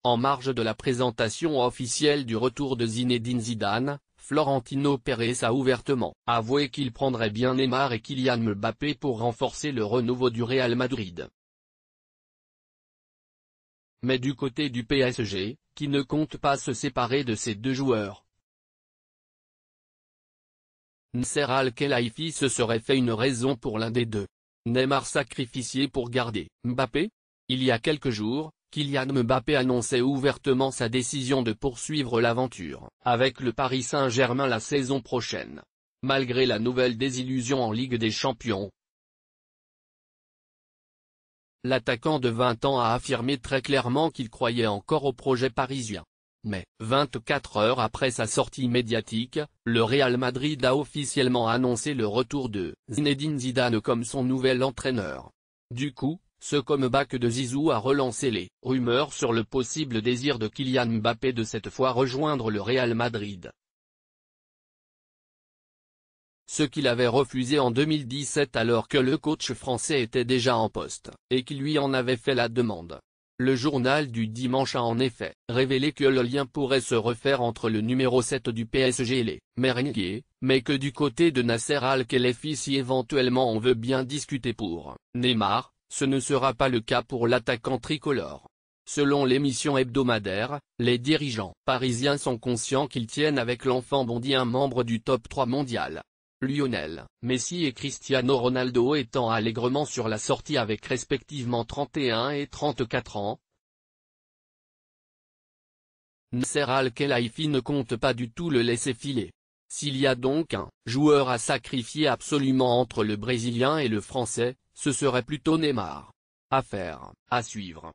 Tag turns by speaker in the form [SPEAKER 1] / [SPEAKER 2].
[SPEAKER 1] en marge de la présentation officielle du retour de Zinedine Zidane, Florentino Pérez a ouvertement avoué qu'il prendrait bien Neymar et Kylian Mbappé pour renforcer le renouveau du Real Madrid. Mais du côté du PSG, qui ne compte pas se séparer de ces deux joueurs, Nasser Al-Khelaifi se serait fait une raison pour l'un des deux. Neymar sacrifié pour garder Mbappé? Il y a quelques jours, Kylian Mbappé annonçait ouvertement sa décision de poursuivre l'aventure avec le Paris Saint-Germain la saison prochaine. Malgré la nouvelle désillusion en Ligue des Champions, l'attaquant de 20 ans a affirmé très clairement qu'il croyait encore au projet parisien. Mais, 24 heures après sa sortie médiatique, le Real Madrid a officiellement annoncé le retour de Zinedine Zidane comme son nouvel entraîneur. Du coup, ce comeback de Zizou a relancé les rumeurs sur le possible désir de Kylian Mbappé de cette fois rejoindre le Real Madrid. Ce qu'il avait refusé en 2017 alors que le coach français était déjà en poste, et qui lui en avait fait la demande. Le journal du dimanche a en effet révélé que le lien pourrait se refaire entre le numéro 7 du PSG et les Merengues, mais que du côté de Nasser Al-Khelaifi si éventuellement on veut bien discuter pour Neymar, ce ne sera pas le cas pour l'attaquant tricolore. Selon l'émission hebdomadaire, les dirigeants parisiens sont conscients qu'ils tiennent avec l'enfant bondi un membre du top 3 mondial. Lionel Messi et Cristiano Ronaldo étant allègrement sur la sortie avec respectivement 31 et 34 ans. Nasser Al-Khelaifi ne compte pas du tout le laisser filer. S'il y a donc un joueur à sacrifier absolument entre le Brésilien et le Français, ce serait plutôt Neymar. Affaire à suivre.